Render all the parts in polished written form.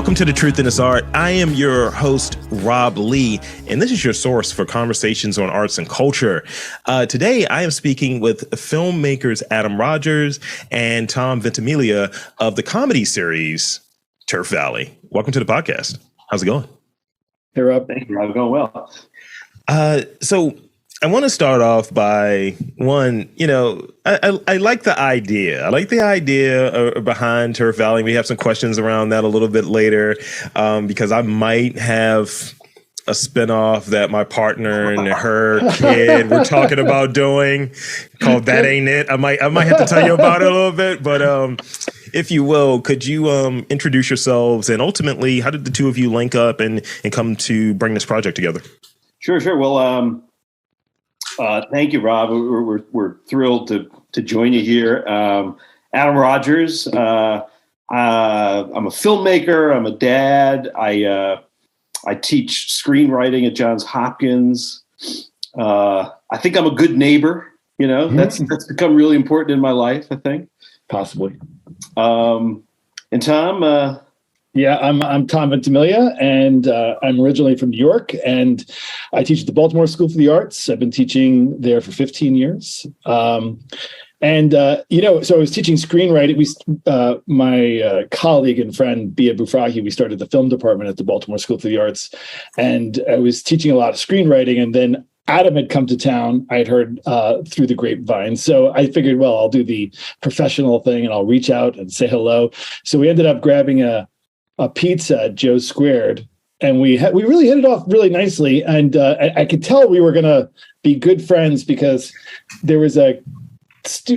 Welcome to The Truth in This Art. I am your host, Rob Lee, and this is your source for conversations on arts and culture. Today, I am speaking with filmmakers Adam Rodgers and Tom Ventimiglia of the comedy series Turf Vally. Welcome to the podcast. How's it going? Hey, Rob. Thank you, Rob. Going well. So I want to start off by one, I like the idea. I like the idea behind Turf Vally. We have some questions around that a little bit later because I might have a spinoff that my partner and her kid were talking about doing called That Ain't It. I might have to tell you about it a little bit, but if you will, could you introduce yourselves and ultimately how did the two of you link up and come to bring this project together? Sure. Well, thank you, Rob. We're thrilled to join you here. Adam Rodgers. I'm a filmmaker. I'm a dad. I teach screenwriting at Johns Hopkins. I think I'm a good neighbor. That's become really important in my life, I think. Possibly. And Tom. Yeah, I'm Tom Ventimiglia, and I'm originally from New York, and I teach at the Baltimore School for the Arts. I've been teaching there for 15 years. So I was teaching screenwriting. My colleague and friend, Bia Bufrahi, we started the film department at the Baltimore School for the Arts, and I was teaching a lot of screenwriting, and then Adam had come to town. I had heard through the grapevine. So I figured, well, I'll do the professional thing, and I'll reach out and say hello. So we ended up grabbing a pizza at Joe's Squared, and we really hit it off really nicely. And I could tell we were going to be good friends because there was a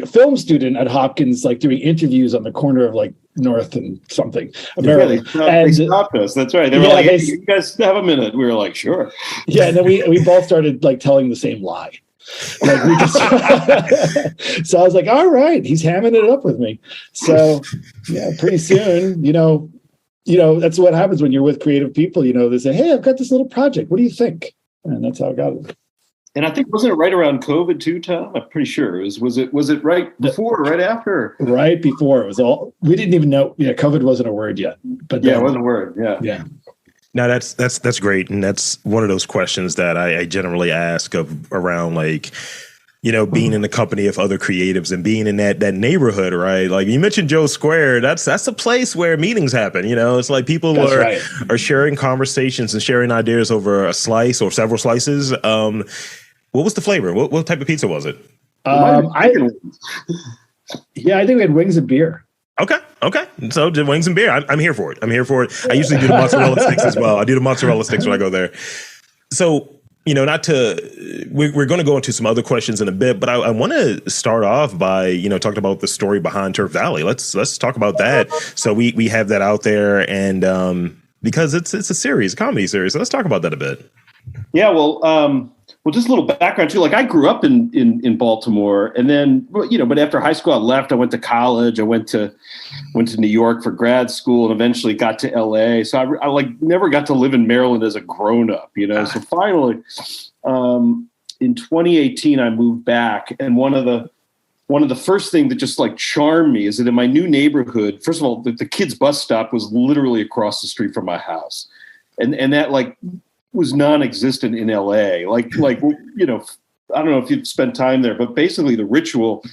film student at Hopkins, doing interviews on the corner of North and something. They stopped us. That's right. They were hey, you guys have a minute. We were like, sure. Yeah, and then we both started telling the same lie. So I was like, all right, he's hamming it up with me. So yeah, pretty soon, that's what happens when you're with creative people. They say, hey, I've got this little project. What do you think? And that's how I got it. And I think, wasn't it right around COVID too, Tom? I'm pretty sure. Was it right before or right after? Right before. It was all, we didn't even know. Yeah, COVID wasn't a word yet. But yeah, it wasn't a word. Yeah. No, that's great. And that's one of those questions that I generally ask around being in the company of other creatives and being in that neighborhood, right? Like you mentioned Joe Square, that's a place where meetings happen. It's like people are sharing conversations and sharing ideas over a slice or several slices. What was the flavor? What type of pizza was it? I think we had wings and beer. Okay. So the wings and beer. I'm here for it. I usually do the mozzarella sticks as well. I do the mozzarella sticks when I go there. So, we're going to go into some other questions in a bit, but I want to start off by, talking about the story behind Turf Vally. Let's talk about that. So we have that out there, and because it's a comedy series. So let's talk about that a bit. Yeah, well, just a little background too. I grew up in Baltimore, and then but after high school, I left. I went to college. I went to New York for grad school, and eventually got to LA. So I never got to live in Maryland as a grown up. So finally, in 2018, I moved back, and one of the first things that just charmed me is that in my new neighborhood, first of all, the kids' bus stop was literally across the street from my house, and that was non-existent in LA. I don't know if you've spent time there, but basically the ritual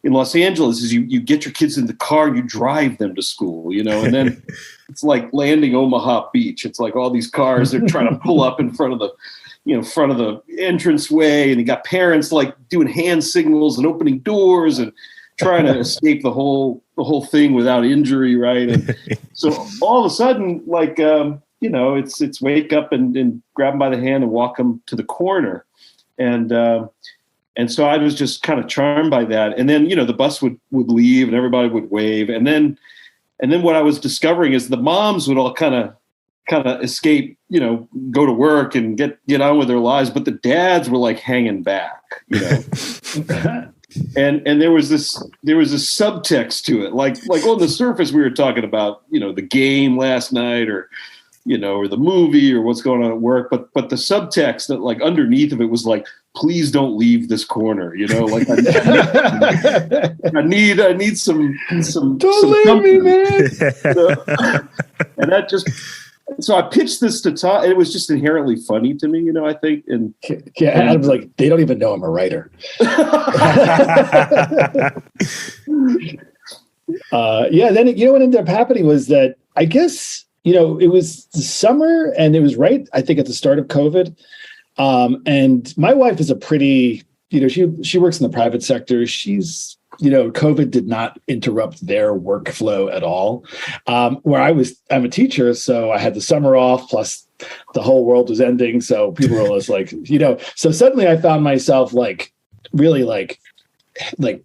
in Los Angeles is you get your kids in the car and you drive them to school, and then it's like landing Omaha Beach. It's like all these cars, they're trying to pull up in front of the entranceway, and you got parents doing hand signals and opening doors and trying to escape the whole thing without injury. Right. And so all of a sudden, it's wake up and grab them by the hand and walk them to the corner. And so I was just kind of charmed by that. And then, the bus would leave and everybody would wave. And then what I was discovering is the moms would all kind of escape, go to work and get on with their lives. But the dads were hanging back, and there was this subtext to it. Like on the surface, we were talking about, the game last night or the movie or what's going on at work. But the subtext that underneath of it was please don't leave this corner. I need some don't leave me, man. And that just, so I pitched this to Tom. It was just inherently funny to me, I think. And I was like, they don't even know I'm a writer. Then what ended up happening was that I guess, it was the summer and it was right, I think, at the start of COVID. And my wife is a pretty, she works in the private sector. She's, COVID did not interrupt their workflow at all. I'm a teacher, so I had the summer off, plus the whole world was ending. So people were just like, so suddenly I found myself really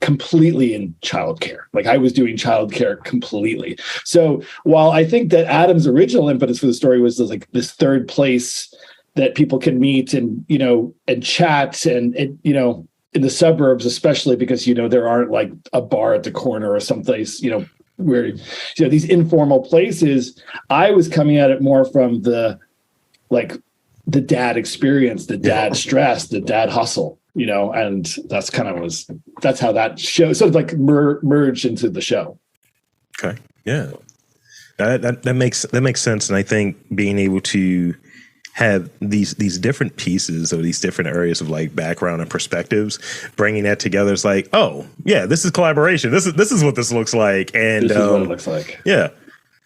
completely in childcare. Like I was doing childcare completely. So while I think that Adam's original impetus for the story was this third place that people can meet and, and chat and in the suburbs, especially because, there aren't like a bar at the corner or someplace, where, these informal places, I was coming at it more from the dad experience, the dad stress, the dad hustle, and that's how that show sort of merged into the show. Okay. Yeah. That makes sense. And I think being able to have these different pieces of these different areas of background and perspectives, bringing that together is oh yeah, this is collaboration. This is what this looks like. And this is what it looks like. Yeah.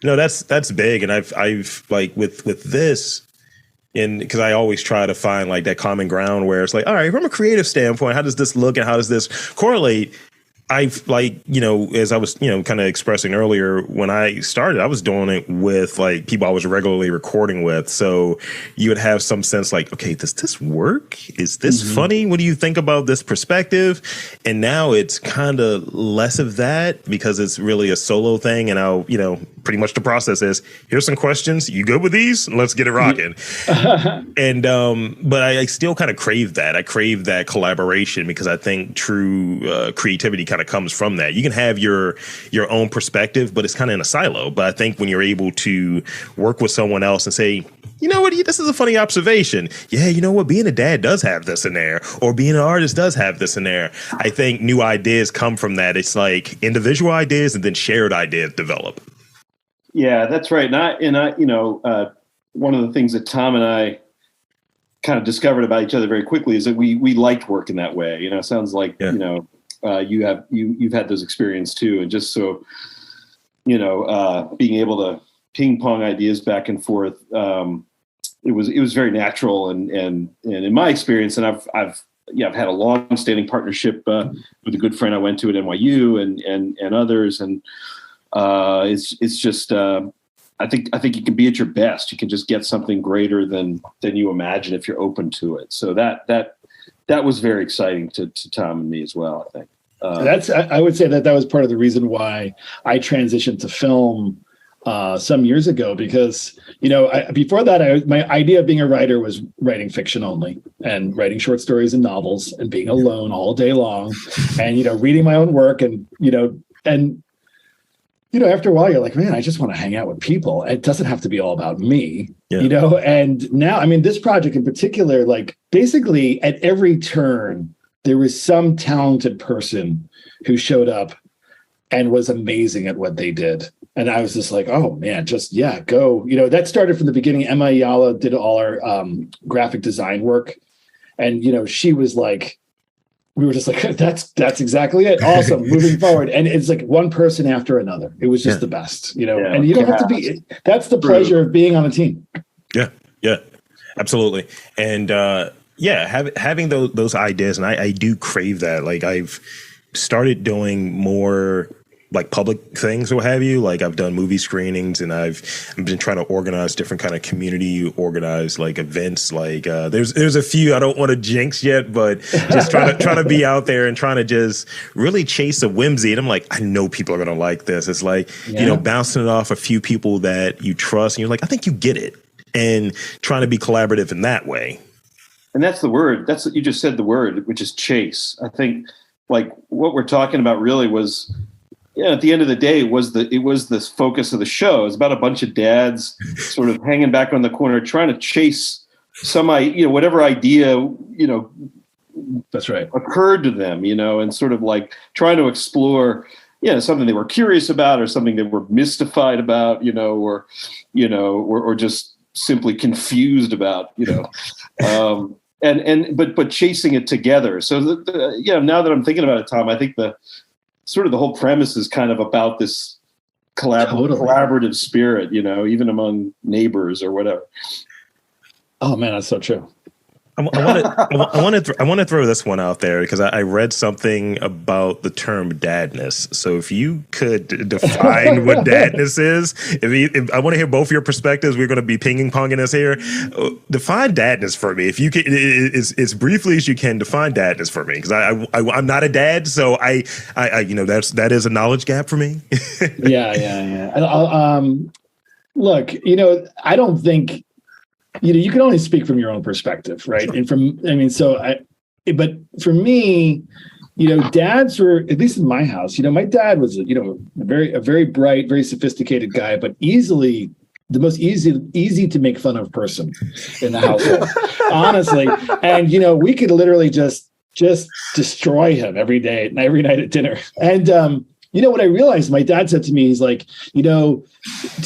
That's big. And I've with this, and because I always try to find that common ground where it's all right, from a creative standpoint, how does this look and how does this correlate? I've as I was, kind of expressing earlier, when I started, I was doing it with people I was regularly recording with. So you would have some sense okay, does this work? Is this funny? What do you think about this perspective? And now it's kind of less of that because it's really a solo thing. And I'll, pretty much the process is, here's some questions. You good with these? Let's get it rocking. And, but I still kind of crave that. I crave that collaboration because I think true creativity kind of comes from that. You can have your own perspective, but it's kind of in a silo. But I think when you're able to work with someone else and say, you know what, this is a funny observation. Yeah, you know what, being a dad does have this in there, or being an artist does have this in there. I think new ideas come from that. It's individual ideas and then shared ideas develop. Yeah, that's right. And I, one of the things that Tom and I kind of discovered about each other very quickly is that we liked working that way. It sounds like, yeah. You've had those experiences too. And just so, being able to ping pong ideas back and forth, it was very natural. And in my experience, and I've had a long standing partnership with a good friend I went to at NYU and others. And it's just, I think you can be at your best. You can just get something greater than you imagine if you're open to it. So that was very exciting to Tom and me as well, I think. I would say that was part of the reason why I transitioned to film some years ago, because, before that, my idea of being a writer was writing fiction only and writing short stories and novels and being alone all day long and, reading my own work and after a while, you're like, man, I just want to hang out with people. It doesn't have to be all about me, and now, this project in particular, basically at every turn, there was some talented person who showed up and was amazing at what they did. And I was just like, oh man, go. That started from the beginning. Emma Ayala did all our graphic design work. And, she was like, we were just like, that's exactly it. Awesome. Moving forward. And it's one person after another. It was just the best, and you don't have to be, that's the pleasure of being on a team. Yeah. Yeah, absolutely. And, having those ideas. And I do crave that. I've started doing more public things or what have you. I've done movie screenings and I've been trying to organize different kind of community organized events. There's a few I don't want to jinx yet, but just trying to be out there and trying to just really chase a whimsy. And I'm I know people are going to like this. It's bouncing it off a few people that you trust. And you're I think you get it, and trying to be collaborative in that way. And that's the word. That's what you just said, the word, which is chase. I think what we're talking about really was, at the end of the day, it was the focus of the show. It's about a bunch of dads sort of hanging back on the corner, trying to chase whatever idea, that's right, occurred to them, and sort of trying to explore something they were curious about, or something they were mystified about, or just simply confused about, but chasing it together. So now that I'm thinking about it, Tom, I think the whole premise is kind of about this collaborative spirit, even among neighbors or whatever. Oh man, that's so true. I want to throw this one out there because I read something about the term dadness. So if you could define what dadness is, if I want to hear both your perspectives, we're going to be pinging-ponging this here. Define dadness for me. If you can, as briefly as you can, define dadness for me, because I'm not a dad, so that is a knowledge gap for me. Yeah. Look, I don't think. You can only speak from your own perspective, right? Sure. But for me, dads were, at least in my house, my dad was, a very bright, very sophisticated guy, but easily the most easy to make fun of person in the household, honestly. And, we could literally just destroy him every night at dinner. And, what I realized, my dad said to me, he's like, to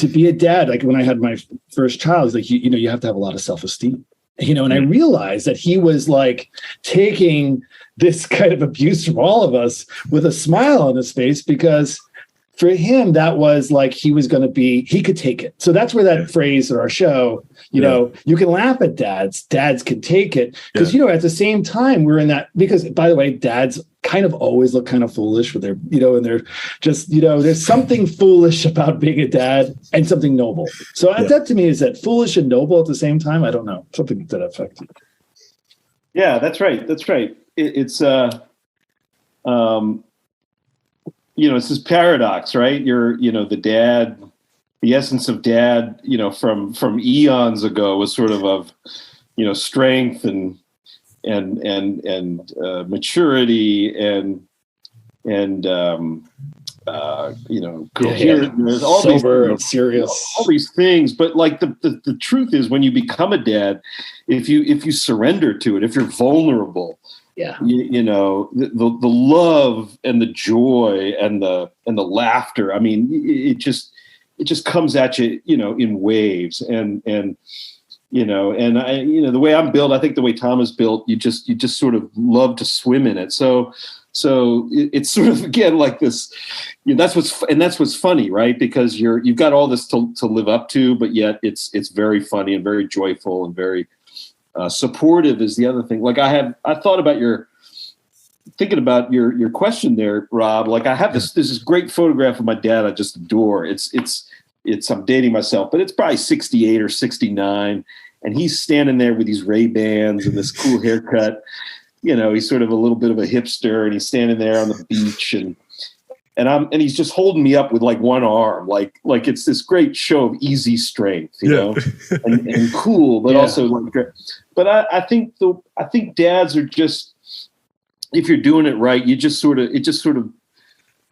be a dad, like when I had my first child, he's like, you have to have a lot of self-esteem, and I realized that he was like taking this kind of abuse from all of us with a smile on his face, because for him, that was like, he could take it. So that's where that phrase in our show, you can laugh at dads can take it. Because, at the same time, we're in that, because by the way, dads kind of always look kind of foolish with their, and they're just, there's something foolish about being a dad and something noble. So that to me is that foolish and noble at the same time. I don't know, something to that effect. Yeah, that's right. It's it's this paradox, right? You're, the dad, the essence of dad, from eons ago was sort of strength and maturity and coherence, all sober, these serious, all these things. But like the truth is, when you become a dad, if you surrender to it, if you're vulnerable, the love and the joy and the laughter, I mean, it just comes at you, in waves. And the way I'm built, I think the way Tom is built, you just sort of love to swim in it. So it's sort of, again, like this, that's what's funny, right? Because you've got all this to live up to, but yet it's very funny and very joyful and very supportive is the other thing. Like I thought about thinking about your question there, Rob. Like I have this great photograph of my dad I just adore. It's I'm dating myself, but it's probably 68 or 69. And he's standing there with these Ray-Bans and this cool haircut. He's sort of a little bit of a hipster, and he's standing there on the beach and he's just holding me up with like one arm, like it's this great show of easy strength, and cool, but also like, but I think dads are just, if you're doing it right, it just sort of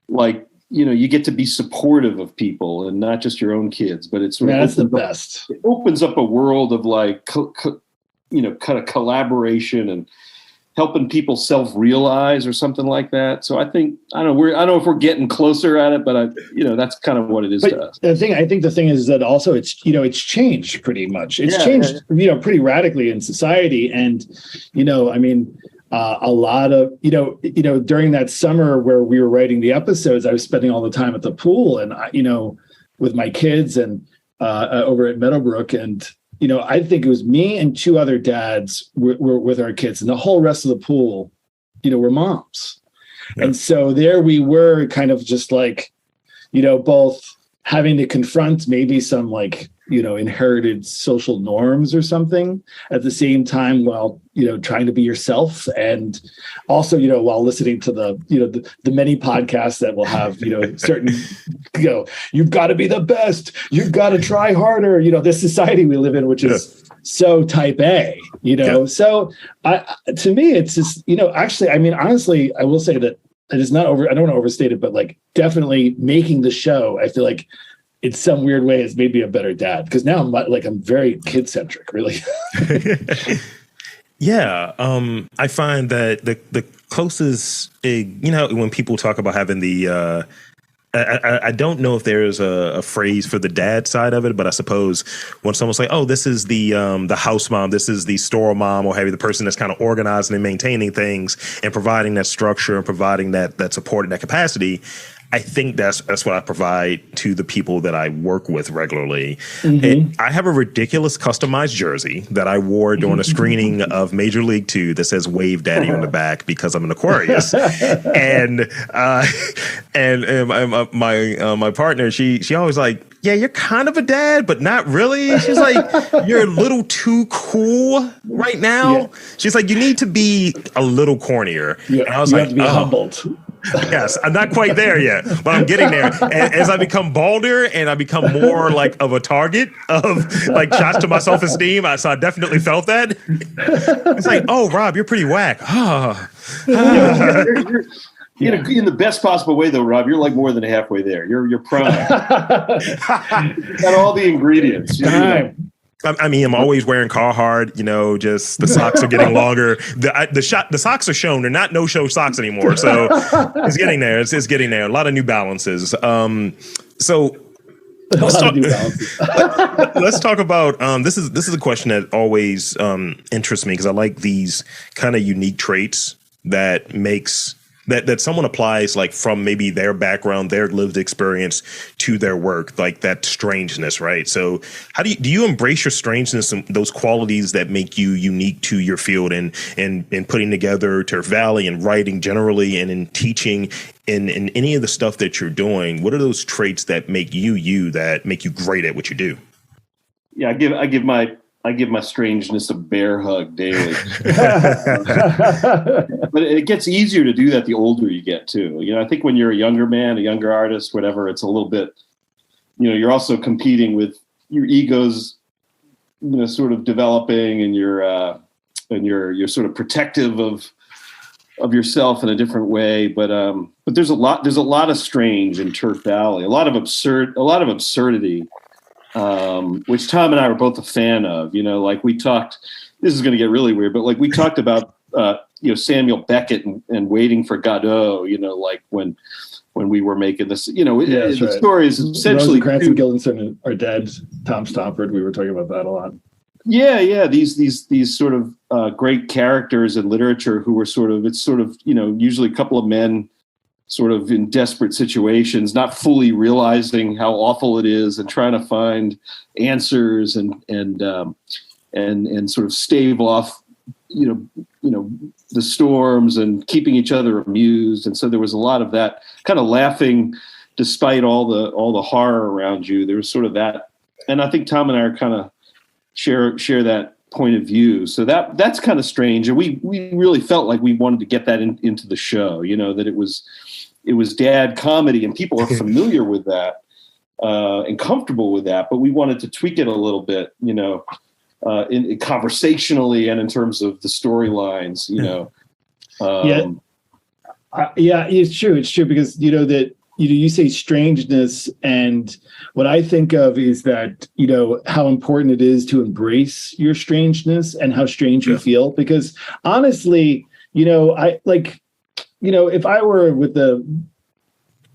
like, you get to be supportive of people and not just your own kids, but it's that's the best. It opens up a world of like, kind of collaboration and helping people self-realize or something like that. So I don't know if we're getting closer at it, but that's kind of what it is to us. I think the thing is that also it's changed pretty much. It's changed, pretty radically in society. And, a lot of, during that summer where we were writing the episodes, I was spending all the time at the pool and, with my kids and over at Meadowbrook. And, I think it was me and two other dads were with our kids, and the whole rest of the pool, were moms. Yeah. And so there we were kind of just like, both having to confront maybe some like, inherited social norms or something at the same time, while, trying to be yourself. And also, while listening to the many podcasts that will have, certain, you've got to be the best, you've got to try harder, this society we live in, which is so type A, so to me, it's just, actually, I mean, honestly, I will say that it is not over. I don't want to overstate it, but like definitely making the show, I feel like in some weird way has made me a better dad, because now I'm very kid centric, really. Yeah. I find that the closest, when people talk about having the I don't know if there's a phrase for the dad side of it, but I suppose when someone's like, "Oh, this is the house mom, this is the store mom," or have you, the person that's kind of organizing and maintaining things and providing that structure and providing that support and that capacity. I think that's what I provide to the people that I work with regularly. I have a ridiculous customized jersey that I wore during a screening of Major League 2 that says "Wave Daddy" on the back because I'm an Aquarius. and my partner, she always like, "Yeah, you're kind of a dad, but not really." She's like, "You're a little too cool right now." Yeah. She's like, "You need to be a little cornier." Yeah, and I was like, have to be humbled. Yes, I'm not quite there yet, but I'm getting there. As I become balder and I become more like of a target of like shots to my self-esteem, so I definitely felt that. It's like, "Oh, Rob, you're pretty whack." You're in the best possible way, though, Rob. You're like more than halfway there. You're prime. You've got all the ingredients. I mean, I'm always wearing Carhartt, just the socks are getting longer. The socks are shown. They're not no-show socks anymore. So it's getting there. It's getting there. A lot of New Balances. So let's talk about this is a question that always interests me because I like these kind of unique traits that makes that someone applies like from maybe their background, their lived experience to their work, like that strangeness, right? So how do you embrace your strangeness and those qualities that make you unique to your field and putting together Turf Valley and writing generally and in teaching in any of the stuff that you're doing? What are those traits that make you that make you great at what you do? Yeah, I give my strangeness a bear hug daily. But it gets easier to do that the older you get too. I think when you're a younger man, a younger artist, whatever, it's a little bit, you're also competing with your egos, sort of developing, and you're sort of protective of yourself in a different way. But there's a lot of strange in Turf Valley, a lot of absurdity. Which Tom and I were both a fan of, like we talked, this is going to get really weird, but like we talked about, Samuel Beckett and Waiting for Godot, like when we were making this, the story is essentially Rosencrantz and Guildenstern are dead. Tom Stoppard, we were talking about that a lot. Yeah. These sort of great characters in literature who were usually a couple of men sort of in desperate situations, not fully realizing how awful it is and trying to find answers and sort of stave off, the storms and keeping each other amused. And so there was a lot of that kind of laughing despite all the horror around you. There was sort of that. And I think Tom and I are kind of share that point of view. So that's kind of strange. And we really felt like we wanted to get that into the show, that it was dad comedy and people are familiar with that and comfortable with that, but we wanted to tweak it a little bit, in conversationally and in terms of the storylines, Yeah, it's true because that you say strangeness, and what I think of is that how important it is to embrace your strangeness and how strange you feel, because honestly, I like, if I were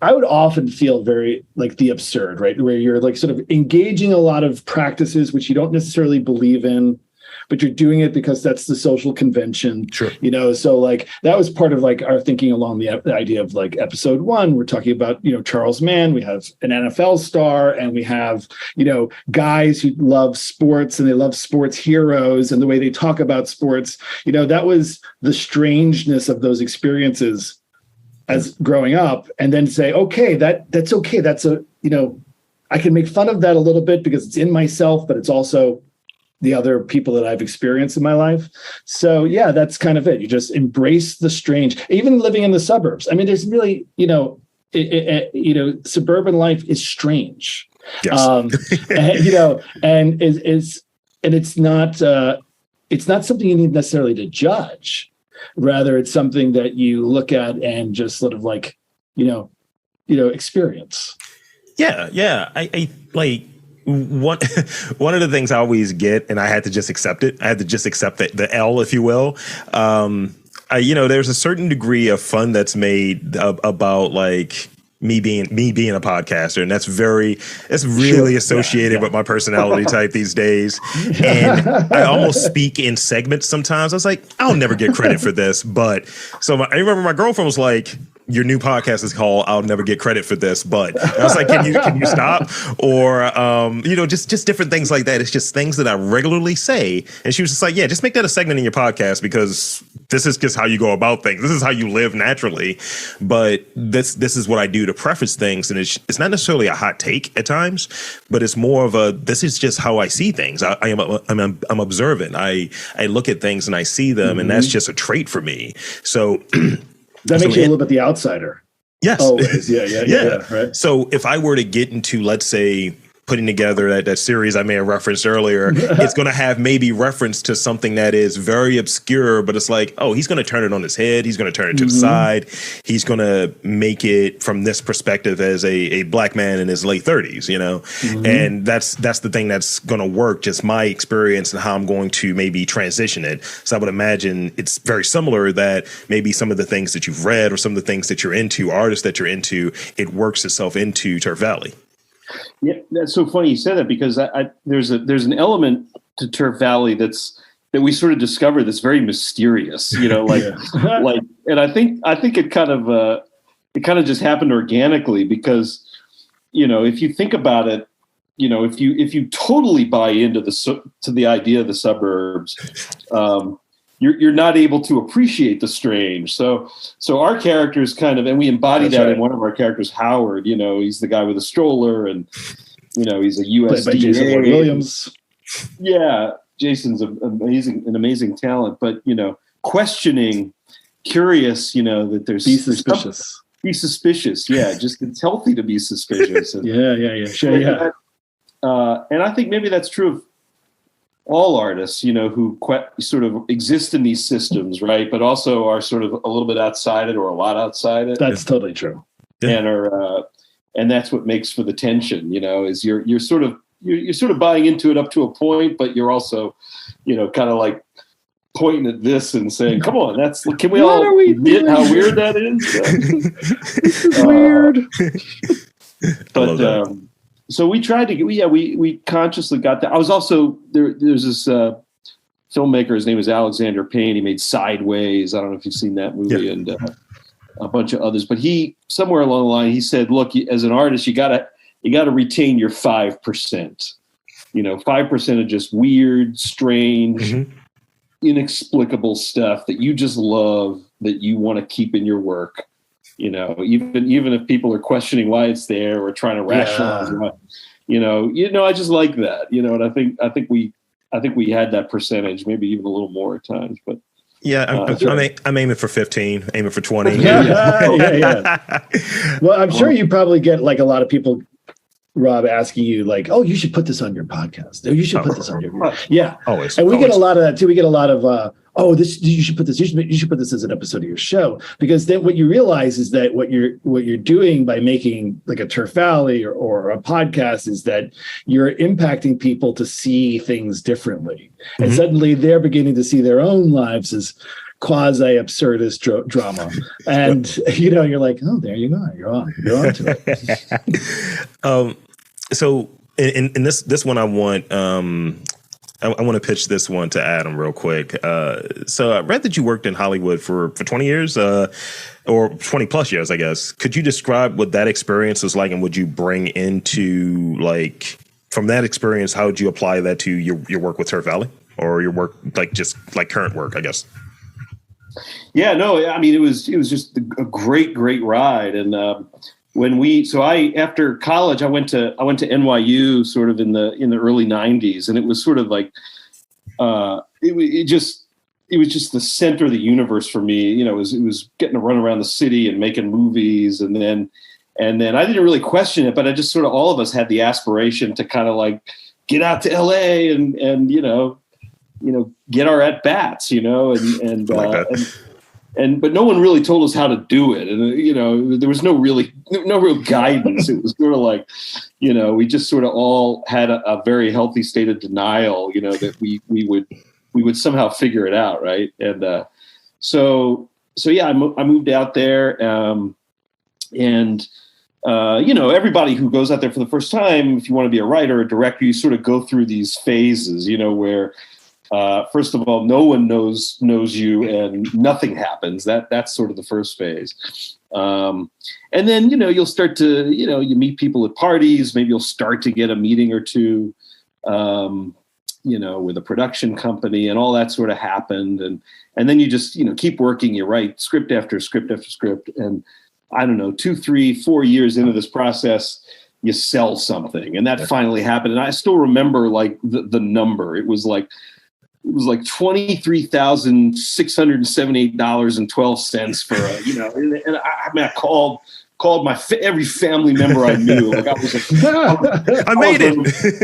I would often feel very like the absurd, right? Where you're like sort of engaging a lot of practices which you don't necessarily believe in, but you're doing it because that's the social convention. Sure. So like that was part of like our thinking along the idea of like episode 1. We're talking about, Charles Mann. We have an NFL star, and we have, guys who love sports and they love sports heroes and the way they talk about sports. That was the strangeness of those experiences as growing up, and then say, okay, that's okay. That's I can make fun of that a little bit because it's in myself, but it's also the other people that I've experienced in my life. So yeah, that's kind of it. You just embrace the strange, even living in the suburbs. I mean, there's really, suburban life is strange. Yes. And it's not something you need necessarily to judge. Rather, it's something that you look at and just sort of like, experience. Yeah. I like one of the things I always get, and I had to just accept it. I had to just accept the L, if you will. There's a certain degree of fun that's made about like me being a podcaster, and that's really associated with my personality type these days. And I almost speak in segments sometimes. I was like, I'll never get credit for this, but I remember my girlfriend was like, your new podcast is called I'll Never Get Credit for This, but I was like, can you stop? Or just different things like that. It's just things that I regularly say. And she was just like, yeah, just make that a segment in your podcast, because this is just how you go about things. This is how you live naturally. But this is what I do to preface things. And it's not necessarily a hot take at times, but it's more of this is just how I see things. I'm observant. I look at things and I see them, and that's just a trait for me. So that makes you a little bit the outsider. Yes. Always. Yeah. Right. So if I were to get into, let's say, putting together that series I may have referenced earlier, it's going to have maybe reference to something that is very obscure, but it's like, oh, he's going to turn it on his head. He's going to turn it to the side. He's going to make it from this perspective as a black man in his late 30s, and that's the thing that's going to work, just my experience and how I'm going to maybe transition it. So I would imagine it's very similar, that maybe some of the things that you've read or some of the things that you're into, artists that you're into, it works itself into Turf Valley. Yeah, that's so funny you said that, because there's an element to Turf Valley that we sort of discovered that's very mysterious, and I think it kind of just happened organically, because if you think about it, if you totally buy into the idea of the suburbs, you're not able to appreciate the strange. So our characters kind of, and we embody that in one of our characters, Howard. He's the guy with a stroller, and he's a USDA. Played by Jason Williams. Yeah, Jason's an amazing talent, but questioning, curious. That there's be suspicious. Be suspicious. Yeah, just it's healthy to be suspicious. And, Sure. Yeah. And I think maybe that's true of all artists, who sort of exist in these systems, right? But also are sort of a little bit outside it, or a lot outside it. That's totally true. And that's what makes for the tension, is you're sort of buying into it up to a point, but you're also, kind of like pointing at this and saying, "Come on, can we all admit how weird that is?" This is weird. But so we tried to we consciously got that. I was also there's this filmmaker, his name is Alexander Payne. He made Sideways. I don't know if you've seen that movie, and a bunch of others. But he, somewhere along the line, he said, look, as an artist, you gotta retain your 5%. 5% of just weird, strange, inexplicable stuff that you just love, that you want to keep in your work. Even if people are questioning why it's there or trying to rationalize why, I just like that, and I think we had that percentage, maybe even a little more at times, but I'm aiming for 15, aiming for 20. Yeah. Well, I'm sure you probably get like a lot of people, Rob, asking you like, "Oh, you should put this on your podcast. Oh, you should put this on your always." And we get a lot of that too. We get a lot of you should put this. You should put this as an episode of your show, because then what you realize is that what you're doing by making like a Turf Valley or a podcast is that you're impacting people to see things differently, and suddenly they're beginning to see their own lives as quasi absurdist drama, and you're like, oh, there you go, you're on to it. So in this one, I want to pitch this one to Adam real quick. So I read that you worked in Hollywood for 20 years, or 20 plus years, I guess. Could you describe what that experience was like, and would you bring into, like, from that experience, how would you apply that to your work with Turf Valley, or your work, like, just like current work, I guess? Yeah, no, I mean, it was just a great ride. And after college, I went to NYU sort of in the early 90s. And it was sort of like, it was just the center of the universe for me. It was getting to run around the city and making movies. And then I didn't really question it, but I just sort of, all of us had the aspiration to kind of like get out to LA and get our at bats, but no one really told us how to do it. And, there was no real guidance. It was sort of like, we just sort of all had a very healthy state of denial, that we would somehow figure it out. Right. And so I moved out there. And everybody who goes out there for the first time, if you want to be a writer or a director, you sort of go through these phases, where first of all, no one knows you and nothing happens. That's sort of the first phase. And then, you'll start to, you meet people at parties, maybe you'll start to get a meeting or two, with a production company, and all that sort of happened. And then you just, keep working, you write script after script after script. And I don't know, 2, 3, 4 years into this process, you sell something, and that finally happened. And I still remember like the number. It was like $23,678.12 for and I called every family member I knew. Like I made it.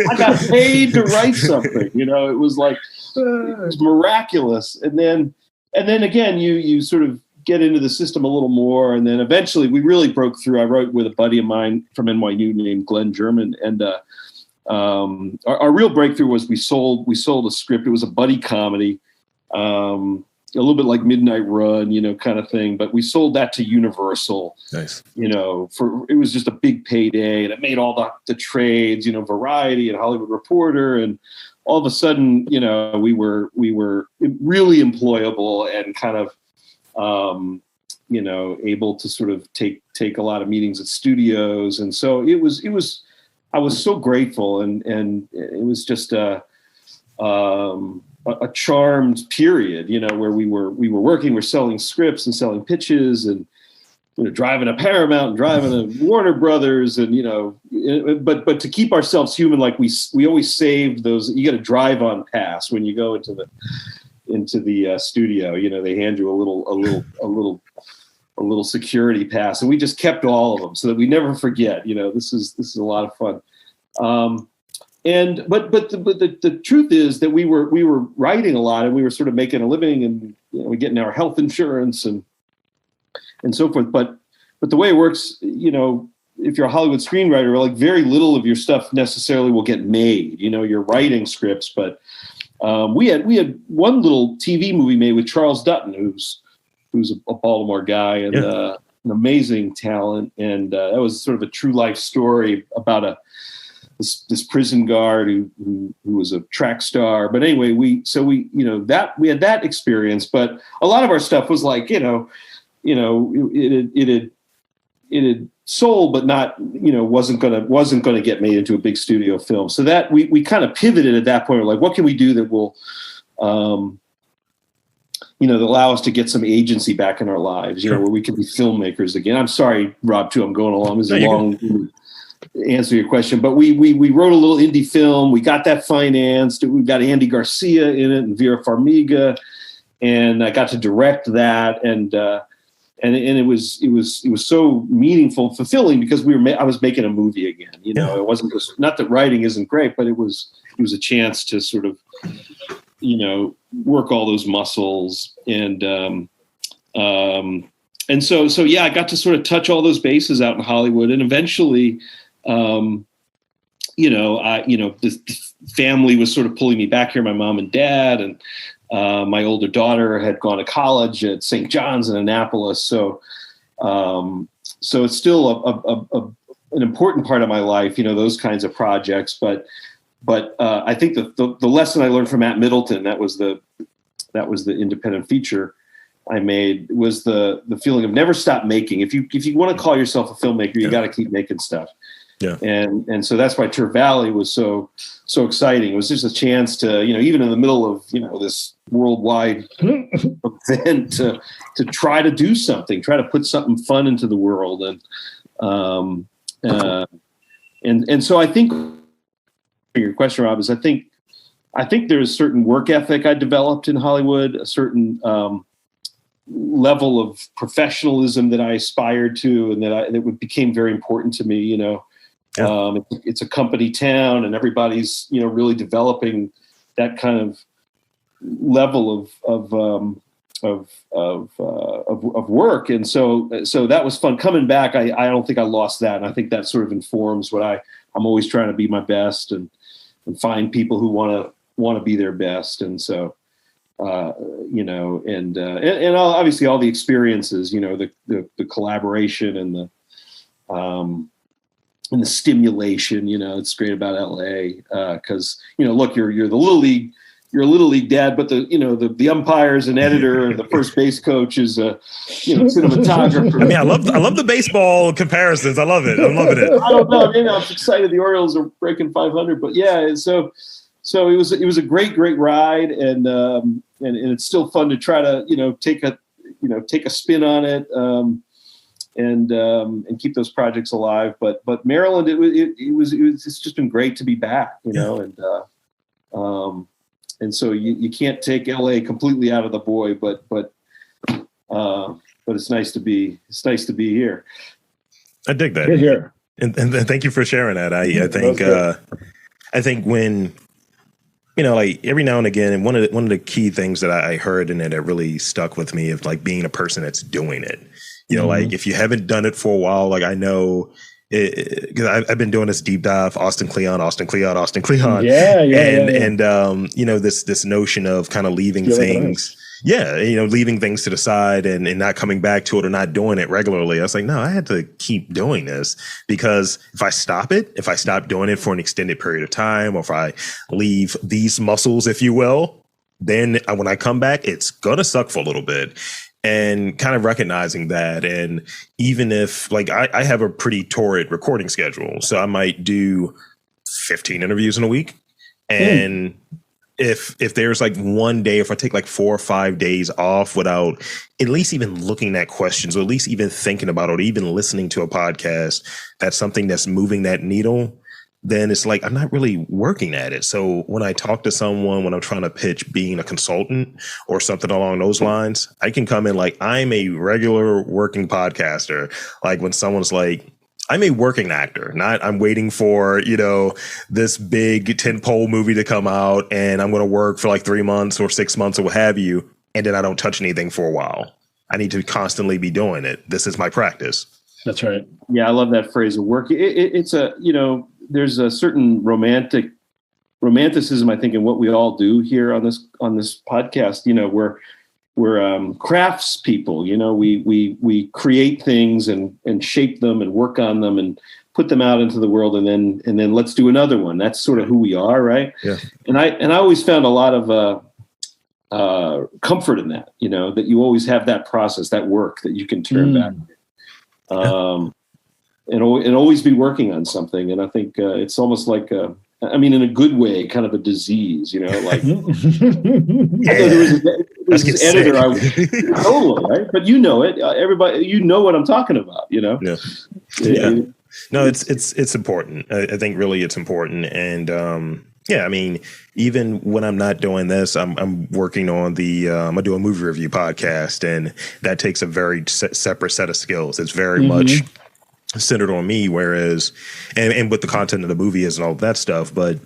I got paid to write something. It was like it was miraculous. And then again, you sort of get into the system a little more, and then eventually we really broke through. I wrote with a buddy of mine from NYU named Glenn German, and our real breakthrough was we sold a script. It was a buddy comedy, a little bit like Midnight Run, kind of thing. But we sold that to Universal. Nice. It was just a big payday, and it made all the trades, Variety and Hollywood Reporter, and all of a sudden, we were really employable and kind of able to sort of take a lot of meetings at studios. And so I was so grateful, and it was just a charmed period, where we were working, we're selling scripts and selling pitches, and driving a Paramount and driving a Warner Brothers, and but to keep ourselves human, like we always saved those. You get a drive-on pass when you go into the studio. They hand you a little security pass, and we just kept all of them so that we never forget. This is a lot of fun. But the truth is that we were writing a lot, and we were sort of making a living, and we getting our health insurance and so forth. But the way it works, if you're a Hollywood screenwriter, like very little of your stuff necessarily will get made. You're writing scripts, but we had one little TV movie made with Charles Dutton, who's a Baltimore guy and an amazing talent, and that was sort of a true life story about this prison guard who was a track star. But anyway, we had that experience, but a lot of our stuff was like it had sold, but not wasn't gonna get made into a big studio film. So that we kind of pivoted at that point. We're like, what can we do that will that allow us to get some agency back in our lives, where we can be filmmakers again. I'm sorry, Rob, too, I'm going along. This is a long answer to your question, but we wrote a little indie film. We got that financed. We got Andy Garcia in it and Vera Farmiga, and I got to direct that. And it was so meaningful and fulfilling because I was making a movie again. It wasn't just, not that writing isn't great, but it was a chance to sort of, work all those muscles. And so I got to sort of touch all those bases out in Hollywood. And eventually, the family was sort of pulling me back here, my mom and dad, and my older daughter had gone to college at St. John's in Annapolis. So it's still an important part of my life, those kinds of projects. But I think the lesson I learned from Matt Middleton, that was the independent feature I made, was the feeling of never stop making. If you want to call yourself a filmmaker, you got to keep making stuff. Yeah. And so that's why Turf Valley was so exciting. It was just a chance to, even in the middle of, this worldwide event, to try to do something, try to put something fun into the world. And so I think your question, Rob, is I think there's a certain work ethic I developed in Hollywood, a certain level of professionalism that I aspired to, and that became very important to me. It's a company town, and everybody's really developing that kind of level of work, and so that was fun. Coming back, I don't think I lost that, and I think that sort of informs what I'm always trying to be my best and find people who want to be their best, and so. And obviously all the experiences, the collaboration and and the stimulation. It's great about LA because look, you're the little league. You're a little league dad, but the umpires and editor, the first base coach is a cinematographer. I mean, I love the baseball comparisons. I love it. I'm loving it. I don't know. I'm excited. The Orioles are breaking 500, but yeah. So it was a great ride, and it's still fun to try to take a spin on it, and keep those projects alive. But Maryland, it's just been great to be back, and so you can't take LA completely out of the boy, but it's nice to be here. I dig that. Here. And thank you for sharing that. I think when like every now and again, and one of the key things that I heard in it that really stuck with me is like being a person that's doing it. Like if you haven't done it for a while, like I know. Because I've been doing this deep dive, Austin Kleon. And this notion of kind of leaving things, leaving things to the side and not coming back to it or not doing it regularly. I was like, no, I had to keep doing this, because if I stop doing it for an extended period of time, or if I leave these muscles, if you will, then when I come back, it's gonna suck for a little bit. And kind of recognizing that. And even if like I have a pretty torrid recording schedule, so I might do 15 interviews in a week. And if there's like one day, if I take like 4 or 5 days off without at least even looking at questions, or at least even thinking about it, or even listening to a podcast, that's something that's moving that needle, then it's like I'm not really working at it. So when I talk to someone, when I'm trying to pitch being a consultant or something along those lines, I can come in like I'm a regular working podcaster. Like when someone's like, I'm a working actor, not I'm waiting for, this big tentpole movie to come out and I'm going to work for like 3 months or 6 months or what have you. And then I don't touch anything for a while. I need to constantly be doing it. This is my practice. That's right. Yeah. I love that phrase of work. It's a, there's a certain romanticism, I think, in what we all do here on this podcast. We're crafts people. We create things and shape them and work on them and put them out into the world, and then let's do another one. That's sort of who we are, right? Yeah. And I always found a lot of comfort in that. That you always have that process, that work that you can turn back. And always be working on something. And I think it's almost like, in a good way, kind of a disease, like there was this editor, totally, right? But everybody, what I'm talking about, Yeah. No, it's important. I think really it's important. And even when I'm not doing this, I'm working on I do a movie review podcast, and that takes a very separate set of skills. It's very much centered on me, whereas and what the content of the movie is and all that stuff. But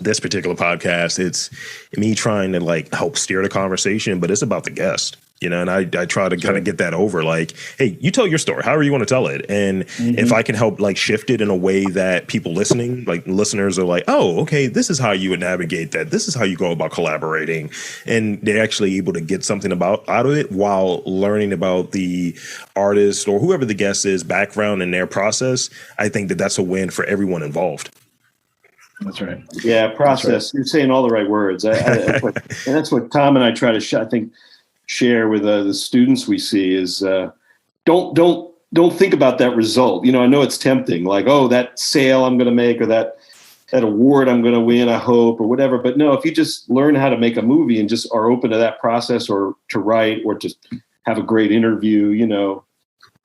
this particular podcast, it's me trying to like help steer the conversation, but it's about the guest. And I try to kind of get that over, like, hey, you tell your story, however you want to tell it. And if I can help like shift it in a way that people listeners are like, oh, okay, this is how you would navigate that. This is how you go about collaborating. And they're actually able to get something out of it while learning about the artist or whoever the guest is, background and their process. I think that's a win for everyone involved. That's right. Yeah, process. Right. You're saying all the right words. And that's what Tom and I try to share with the students we see is don't think about that result. I know it's tempting, like, oh, that sale I'm going to make, or that award I'm going to win, I hope, or whatever. But no, if you just learn how to make a movie and just are open to that process, or to write, or just have a great interview,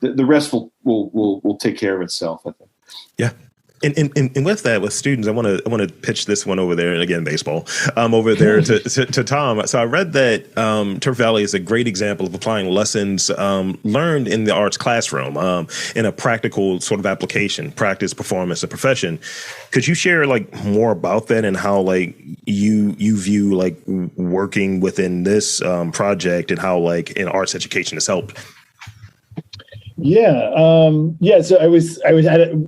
the rest will take care of itself, I think. Yeah. And with that, with students, I want to pitch this one over there, and again, baseball, over there to Tom. So I read that Turf Vally is a great example of applying lessons learned in the arts classroom in a practical sort of application, practice, performance, and profession. Could you share like more about that and how like you view like working within this project and how like in arts education has helped? Yeah. So I was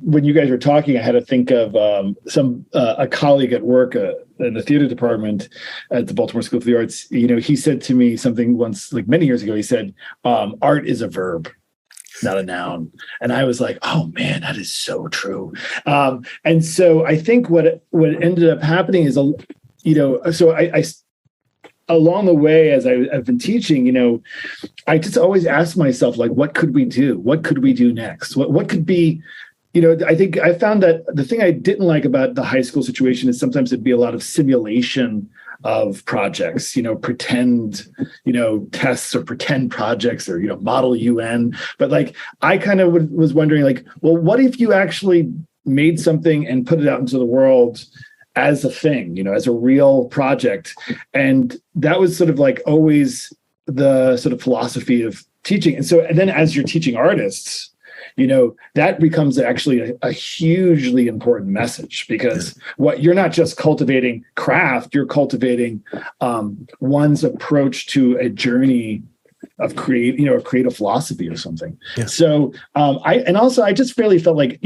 when you guys were talking, I had to think of a colleague at work in the theater department at the Baltimore School of the Arts. He said to me something once, like many years ago. He said, "Art is a verb." not a noun. And I was like, oh man, that is so true. And so I think what ended up happening is, so I along the way, as I've been teaching, I just always ask myself, like, what could we do? What could we do next? What could be, I think I found that the thing I didn't like about the high school situation is sometimes it'd be a lot of simulation of projects, pretend, tests or pretend projects or, model UN. But like, I kind of was wondering, like, well, what if you actually made something and put it out into the world as a thing, as a real project? And that was sort of like always the sort of philosophy of teaching. And then as you're teaching artists, that becomes actually a hugely important message, because what you're not just cultivating craft, you're cultivating one's approach to a journey of creative philosophy or something. Yeah. So I just really felt like,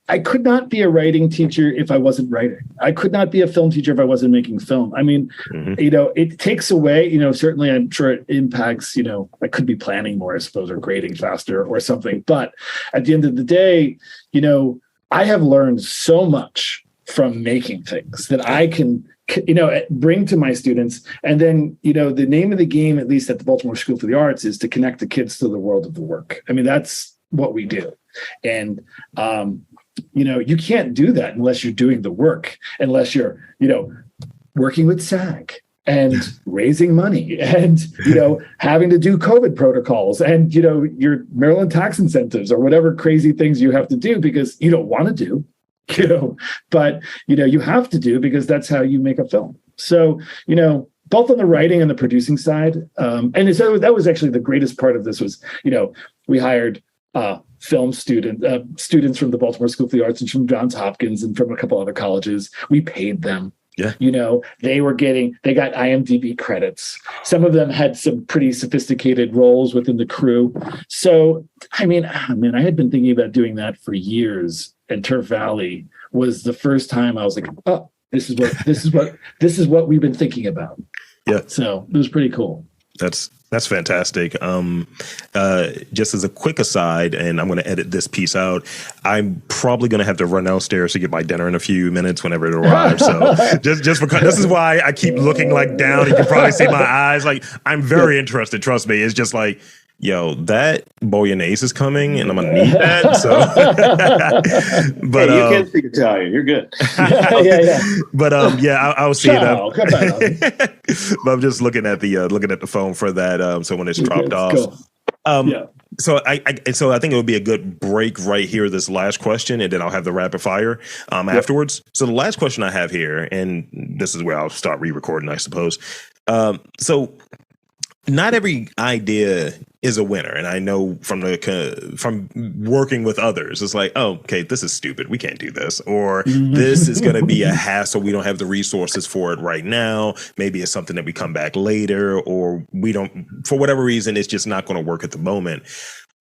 I could not be a writing teacher if I wasn't writing. I could not be a film teacher if I wasn't making film. I mean, it takes away, certainly I'm sure it impacts, I could be planning more, I suppose, or grading faster or something. But at the end of the day, I have learned so much from making things that I can, bring to my students. And then, the name of the game, at least at the Baltimore School for the Arts, is to connect the kids to the world of the work. I mean, that's what we do. And, you can't do that unless you're doing the work, unless you're, working with SAG and raising money and, having to do COVID protocols and, your Maryland tax incentives or whatever crazy things you have to do because you don't want to do, but, you have to do because that's how you make a film. So, both on the writing and the producing side. And so that was actually the greatest part of this was, we hired film students from the Baltimore School for the Arts and from Johns Hopkins and from a couple other colleges. We paid them. Yeah. They got IMDb credits. Some of them had some pretty sophisticated roles within the crew. So, I had been thinking about doing that for years. And Turf Valley was the first time I was like, oh, this is what we've been thinking about. Yeah. So it was pretty cool. That's fantastic. Just as a quick aside, and I'm going to edit this piece out, I'm probably going to have to run downstairs to get my dinner in a few minutes whenever it arrives. So just because this is why I keep looking like down. You can probably see my eyes. Like, I'm very interested. Trust me. It's just like, yo, that bolognese is coming, and I'm gonna need that. So, but hey, you can't speak Italian. You're good. Yeah. But I'll see it. But I'm just looking at the phone for that. So when it's dropped off. Cool. So I think it would be a good break right here, this last question, and then I'll have the rapid fire afterwards. So the last question I have here, and this is where I'll start re-recording, I suppose. So not every idea is a winner, and I know from working with others, it's like, oh, okay, this is stupid, we can't do this, or this is going to be a hassle, we don't have the resources for it right now. Maybe it's something that we come back later, or we don't, for whatever reason, it's just not going to work at the moment.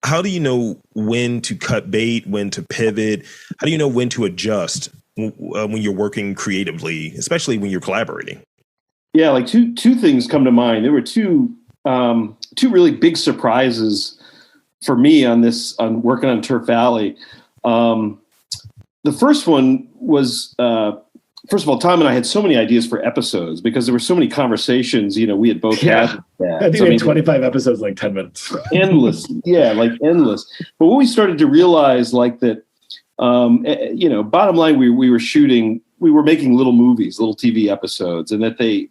How do you know when to cut bait, when to pivot? How do you know when to adjust when you're working creatively, especially when you're collaborating? Yeah, like two things come to mind. There were two really big surprises for me on working on Turf Valley. The first one was, first of all, Tom and I had so many ideas for episodes because there were so many conversations, we had both had. I think we had 25 episodes, like 10 minutes. Endless. Yeah, like endless. But what we started to realize, like that, bottom line, we were making little movies, little TV episodes, and that they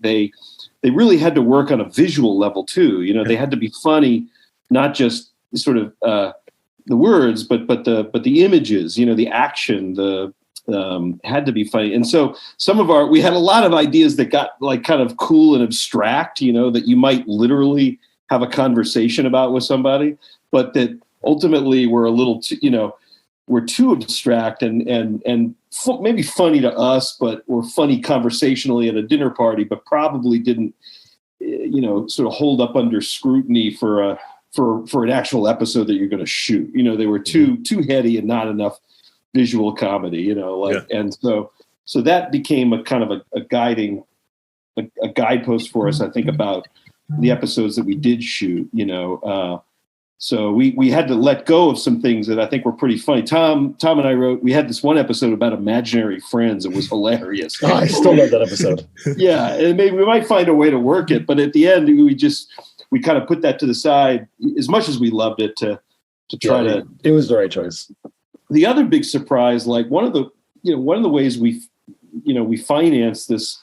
really had to work on a visual level too. They had to be funny, not just sort of the words, but the images. The action, had to be funny. And so we had a lot of ideas that got like kind of cool and abstract. That you might literally have a conversation about with somebody, but that ultimately were a little were too abstract and maybe funny to us, but were funny conversationally at a dinner party, but probably didn't, sort of hold up under scrutiny for an actual episode that you're going to shoot. They were too heady and not enough visual comedy. And so that became a kind of a guidepost for us, I think, about the episodes that we did shoot. we had to let go of some things that I think were pretty funny. Tom and I we had this one episode about imaginary friends. It was hilarious. Oh, I still love that episode. Yeah, and maybe we might find a way to work it, but at the end we kind of put that to the side as much as we loved it to try to. It was the right choice. The other big surprise, like one of the ways we financed this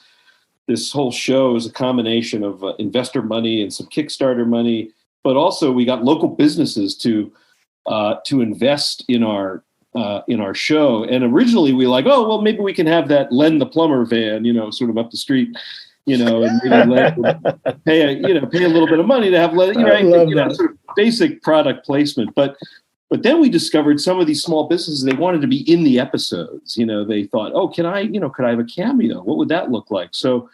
whole show is a combination of investor money and some Kickstarter money. But also, we got local businesses to invest in our show. And originally, we maybe we can have that Len the plumber van, sort of up the street, and pay a little bit of money to have sort of basic product placement. But then we discovered some of these small businesses, they wanted to be in the episodes. They thought, could I have a cameo? What would that look like? So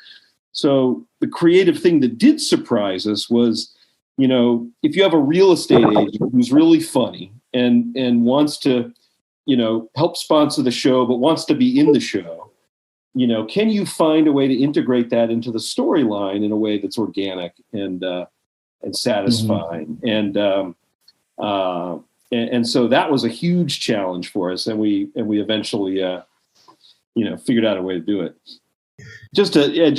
the creative thing that did surprise us was, if you have a real estate agent who's really funny and wants to, help sponsor the show, but wants to be in the show, can you find a way to integrate that into the storyline in a way that's organic and satisfying? Mm-hmm. And so that was a huge challenge for us. And we eventually, figured out a way to do it. Just to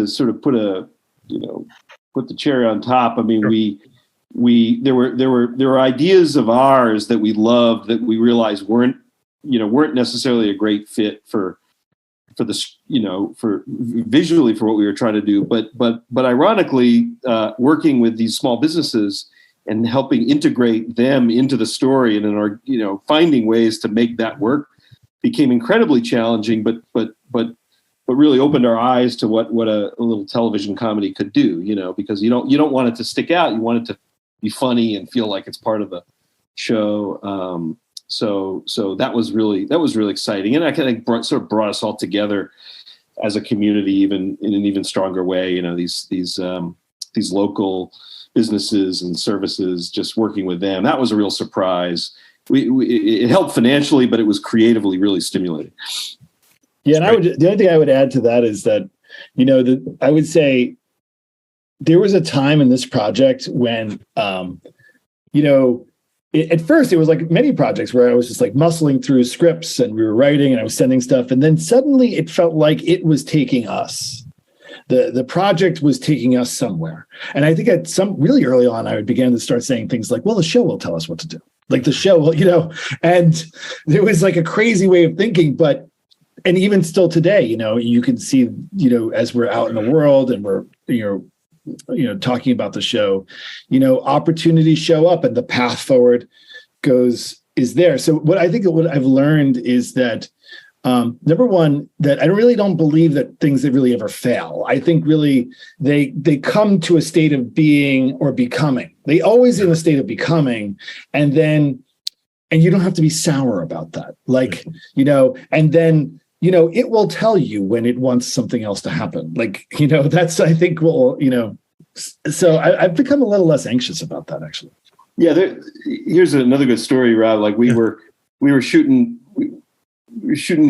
sort of put the cherry on top. I mean, sure. There were ideas of ours that we loved that we realized weren't necessarily a great fit for visually for what we were trying to do. But ironically, working with these small businesses and helping integrate them into the story and finding ways to make that work became incredibly challenging, but really opened our eyes to what a little television comedy could do, because you don't want it to stick out. You want it to be funny and feel like it's part of the show. So that was really exciting. And I think sort of brought us all together as a community, even in an even stronger way, these local businesses and services, just working with them. That was a real surprise. It helped financially, but it was creatively really stimulating. Yeah, and the only thing I would add to that is that, I would say there was a time in this project when, at first it was like many projects where I was just like muscling through scripts and we were writing and I was sending stuff. And then suddenly it felt like it was taking us. The project was taking us somewhere. And I think at some really early on, I began to start saying things like, well, the show will tell us what to do. Like the show will, and there was like a crazy way of thinking, and even still today, you can see, as we're out in the world and we're, talking about the show, opportunities show up and the path forward is there. So what I've learned is that, number one, that I really don't believe that things that really ever fail. I think really they come to a state of being or becoming. They always in a state of becoming, and you don't have to be sour about that. Like, and then, it will tell you when it wants something else to happen. Like, that's, I think so I've become a little less anxious about that, actually. Yeah. Here's another good story, Rob. Like we were shooting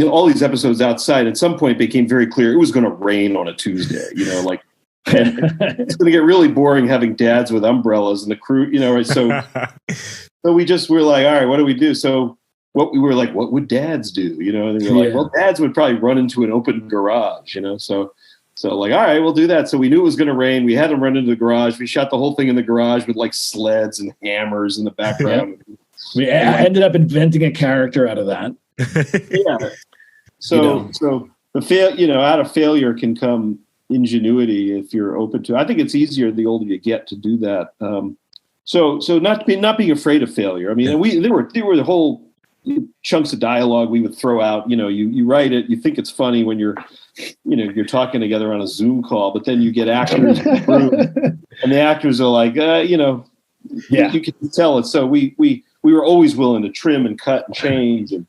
all these episodes outside. At some point it became very clear it was going to rain on a Tuesday, and it's going to get really boring having dads with umbrellas and the crew, right? So we're like, all right, what do we do? So what would dads do? And they were like, well, dads would probably run into an open garage, so like, all right, we'll do that. So we knew it was going to rain. We had them run into the garage. We shot the whole thing in the garage with like sleds and hammers in the background. We ended up inventing a character out of that. Yeah. So out of failure can come ingenuity if you're open to. I think it's easier the older you get to do that. So not being afraid of failure. I mean, and there were the whole chunks of dialogue we would throw out. You write it, you think it's funny when you're talking together on a Zoom call, but then you get actors in the room, and the actors are like, you can tell it. So we were always willing to trim and cut and change, and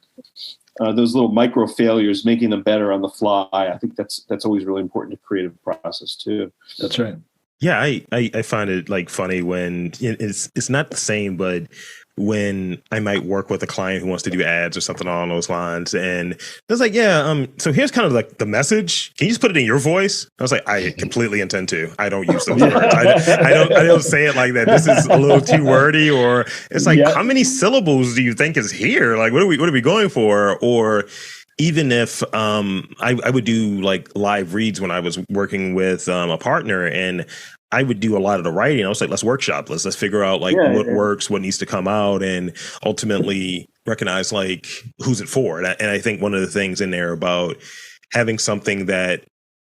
those little micro failures, making them better on the fly. I think that's always really important to creative process too. That's right. Yeah, I find it like funny when it's not the same, but when I might work with a client who wants to do ads or something along those lines. And it's like, so here's kind of like the message. Can you just put it in your voice? I was like, I completely intend to. I don't use those words. I don't say it like that. This is a little too wordy, or it's like, how many syllables do you think is here? Like, what are we going for? Or even if I would do like live reads when I was working with a partner, and I would do a lot of the writing. I was like, let's workshop. Let's figure out like what works, what needs to come out, and ultimately recognize like who's it for. And I think one of the things in there about having something that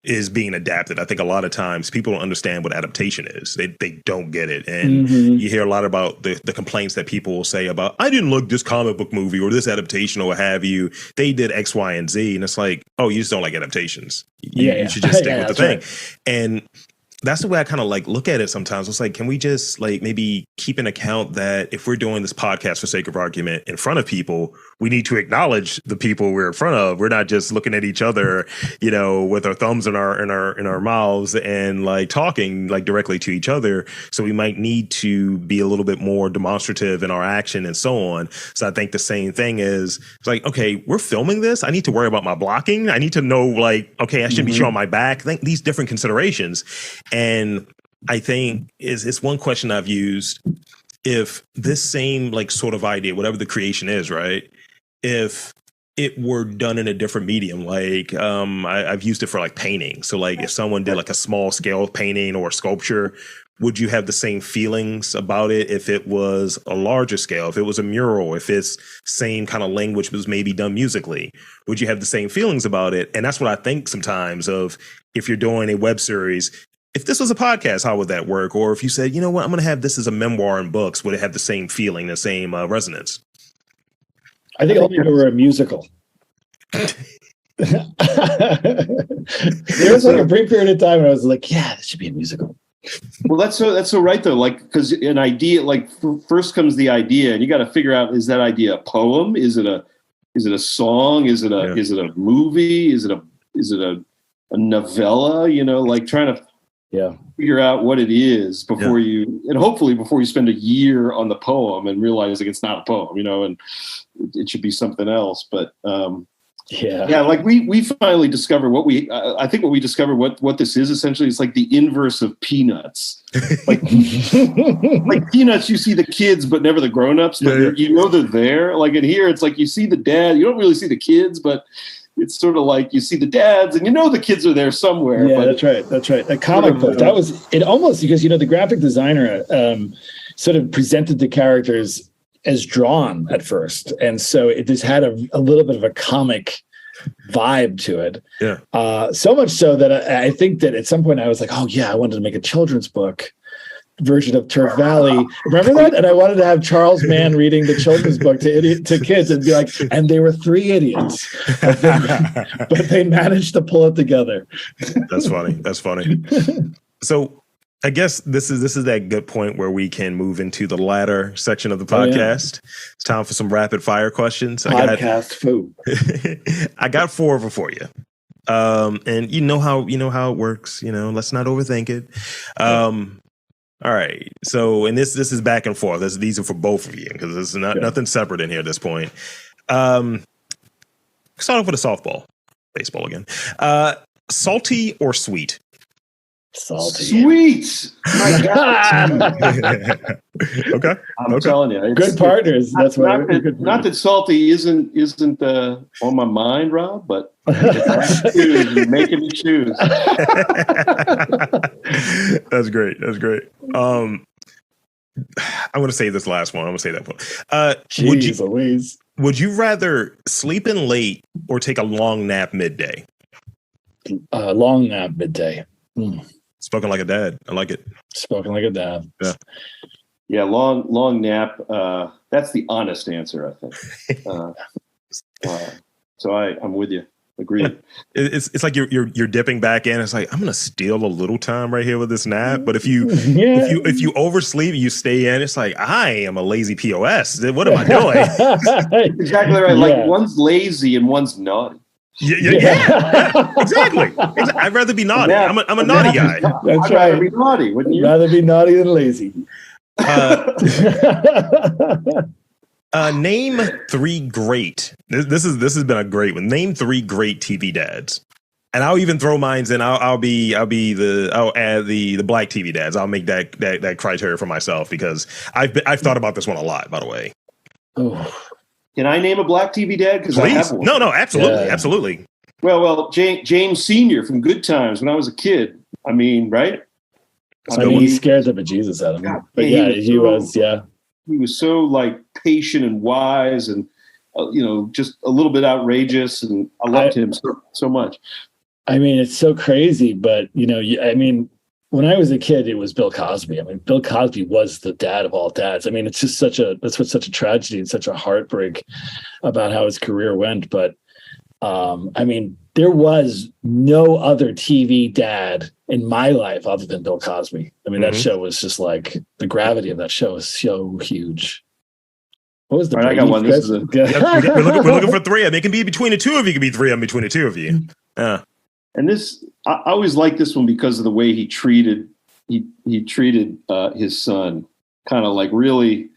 is being adapted, I think a lot of times people don't understand what adaptation is. They don't get it. And you hear a lot about the complaints that people will say about, I didn't like this comic book movie or this adaptation or what have you. They did X, Y, and Z. And it's like, oh, you just don't like adaptations. You should just stick with the thing. Right. And that's the way I kind of like look at it sometimes. It's like, can we just like maybe keep an account that if we're doing this podcast for sake of argument in front of people, we need to acknowledge the people we're in front of. We're not just looking at each other, with our thumbs in our mouths and like talking like directly to each other. So we might need to be a little bit more demonstrative in our action and so on. So I think the same thing is it's like, okay, we're filming this. I need to worry about my blocking. I need to know like, okay, I should be showing my back. I think these different considerations. And I think it's one question I've used. If this same like sort of idea, whatever the creation is, right? If it were done in a different medium, like I've used it for like painting. So like if someone did like a small scale painting or sculpture, would you have the same feelings about it if it was a larger scale, if it was a mural, if it's same kind of language was maybe done musically? Would you have the same feelings about it? And that's what I think sometimes of if you're doing a web series. If this was a podcast, how would that work? Or if you said, you know what, I'm going to have this as a memoir in books, would it have the same feeling, the same resonance? I think only if it were a musical. There was like a brief period of time where I was like, yeah, this should be a musical. Well, that's so right though. Like, because an idea, like first comes the idea, and you got to figure out, is that idea a poem? Is it a song? Is it a movie? Is it a novella? Like trying to figure out what it is before and hopefully before you spend a year on the poem and realizing it's not a poem, and it should be something else. But like we finally discovered I think what we discovered what this is essentially. It's like the inverse of Peanuts. Like Peanuts, you see the kids but never the grown-ups, but they're there. Like in here, it's like you see the dad, you don't really see the kids, but it's sort of like you see the dads and the kids are there somewhere. Yeah, that's right. A comic book. That was it almost, because the graphic designer sort of presented the characters as drawn at first. And so it just had a little bit of a comic vibe to it. Yeah. So much so that I think that at some point I was like, oh yeah, I wanted to make a children's book version of Turf Valley. Remember that? And I wanted to have Charles Mann reading the children's book to kids and be like, and they were three idiots, but they managed to pull it together. That's funny. So I guess this is that good point where we can move into the latter section of the podcast. It's time for some rapid fire questions. Podcast food. I got 4 of them for you. And you know how it works. Let's not overthink it. All right. So, and this is back and forth. These are for both of you because there's nothing separate in here at this point. Start off with a softball, baseball again. Salty or sweet? Salty. Sweet. My God. Okay. I'm telling you, good partners. That's why. Not that salty isn't on my mind, Rob, but you're making me choose. That's great. I'm going to say this last one. I'm going to say that one. Would you rather sleep in late or take a long nap midday? Long nap midday. Spoken like a dad. I like it. Spoken like a dad. Yeah. Yeah, long nap. That's the honest answer, I think. So I'm with you. Agreed. It's like you're dipping back in. It's like I'm gonna steal a little time right here with this nap. But if you oversleep, you stay in. It's like I am a lazy POS. What am I doing? Exactly right. Like one's lazy and one's naughty. Yeah, exactly. I'd rather be naughty. I'm a naughty guy. That's I'd rather be naughty, wouldn't you? Rather be naughty than lazy. Name three great. This has been a great one. Name three great TV dads, and I'll even throw mine in. I'll add the black TV dads. I'll make that criteria for myself because I've thought about this one a lot. By the way, can I name a black TV dad? Because I have one. No, absolutely, absolutely. Well, James Senior from Good Times when I was a kid. I mean, right? I mean, he scares the bejesus out of him. But he was. He was so like patient and wise and, just a little bit outrageous. And I loved him so much. I mean, it's so crazy, but when I was a kid, it was Bill Cosby. I mean, Bill Cosby was the dad of all dads. I mean, it's just such a tragedy and such a heartbreak about how his career went. But there was no other TV dad in my life other than Bill Cosby. I mean, that show was just like the gravity of that show is so huge. What was the? All right, I got one. This is we're looking for three. I mean, it can be between the two of you. It can be three of them between the two of you. And this, I always liked this one because of the way he treated his son, kind of like really,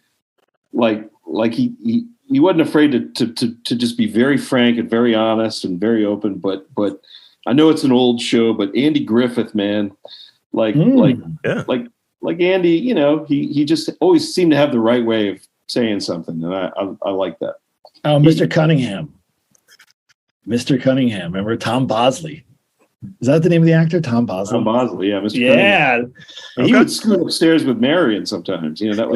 like he wasn't afraid to just be very frank and very honest and very open. But I know it's an old show, but Andy Griffith, man, like Andy, he just always seemed to have the right way of saying something, and I like that. Oh, Mr. Cunningham. Remember Tom Bosley? Is that the name of the actor? Tom Bosley. Tom Bosley, yeah, Mr. Yeah. Cunningham. And he would scoot upstairs with Marion sometimes. That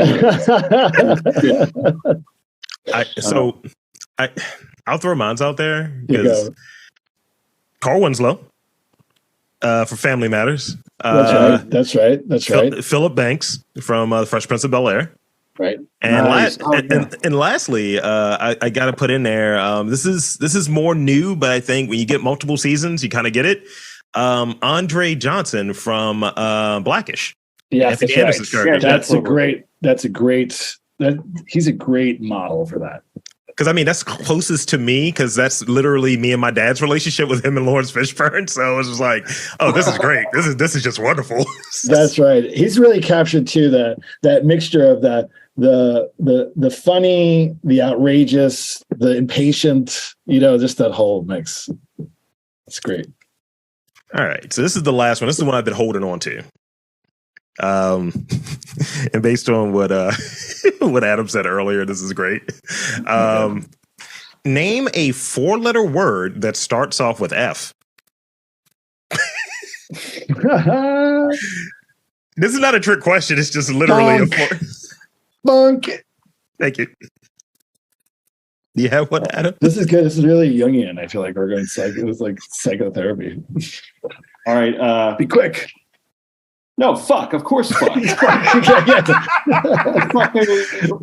was. I'll throw mines out there because Carl Winslow for Family Matters. That's right. Philip Banks from The Fresh Prince of Bel-Air. Right. And and lastly, I got to put in there. This is more new, but I think when you get multiple seasons, you kind of get it. Andre Johnson from Blackish. Yeah, Anthony Anderson's character. He's a great model for that. Because I mean, that's closest to me because that's literally me and my dad's relationship with him and Lawrence Fishburne. So it was just like, oh, this is great. This is just wonderful. That's right. He's really captured too that mixture of the funny, the outrageous, the impatient. Just that whole mix. It's great. All right, so this is the last one. This is the one I've been holding on to. And based on what what Adam said earlier, this is great. Name a 4-letter word that starts off with F. This is not a trick question. It's just literally Bonk. Thank you. Do you have one, Adam? This is good. This is really Jungian. I feel like we're going it was like psychotherapy. All right. Be quick. No, fuck. Of course, fuck. Of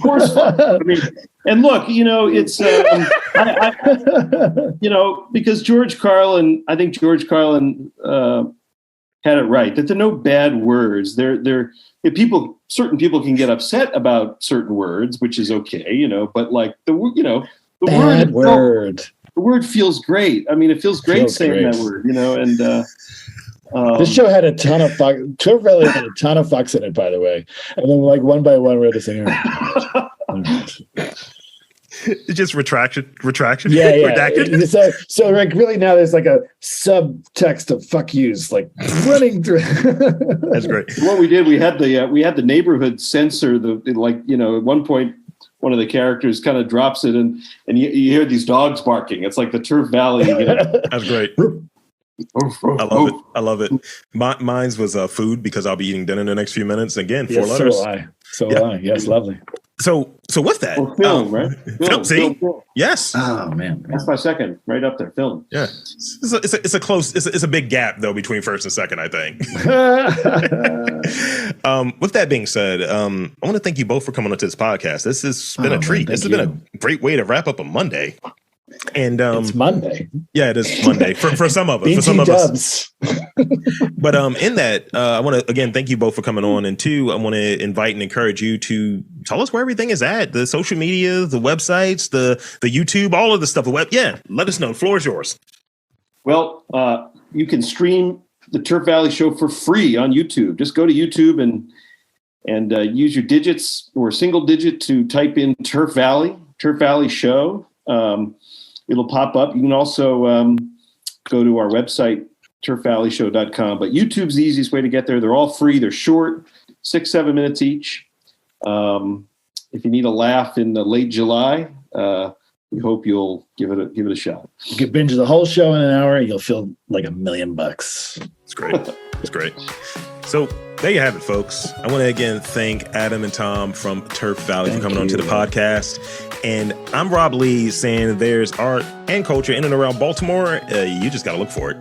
course, fuck. I mean, and look, it's because George Carlin. I think George Carlin had it right that there are no bad words. Certain people can get upset about certain words, which is okay, but like the word. The word feels great. I mean, it feels great saying that word, and. This show had a ton of fuck. Turf Valley had a ton of fucks in it, by the way. And then, like one by one, we had to sing. It's just retraction. Yeah. So like really now there's like a subtext of fuck yous like running through. That's great. What we did, we had the neighborhood censor at one point. One of the characters kind of drops it, and you hear these dogs barking. It's like the Turf Valley. That's great. I love it. Mine's was food because I'll be eating dinner in the next few minutes. Again, 4 letters. So will I. Yes, lovely. So with that, film, right? Film. Yes. Oh man, that's my second, right up there. Film. Yeah, it's a big gap though between first and second, I think. With that being said, I want to thank you both for coming onto this podcast. This has been a treat. This has been a great way to wrap up a Monday. And it's Monday. Yeah, it is Monday for some of us. For some of us. But in that, I want to again thank you both for coming on, and two, I want to invite and encourage you to tell us where everything is at: the social media, the websites, the YouTube, all of the stuff. The web, let us know. The floor is yours. Well, you can stream the Turf Valley Show for free on YouTube. Just go to YouTube And use your digits or single digit to type in Turf Valley Show. It'll pop up. You can also go to our website, turfvalleyshow.com. But YouTube's the easiest way to get there. They're all free. They're short, 6-7 minutes each. If you need a laugh in late July, we hope you'll give it a shot. You could binge the whole show in an hour. You'll feel like $1 million. It's great. It's great. So there you have it, folks. I want to again thank Adam and Tom from Turf Valley for coming on to the podcast. And I'm Rob Lee saying there's art and culture in and around Baltimore. You just got to look for it.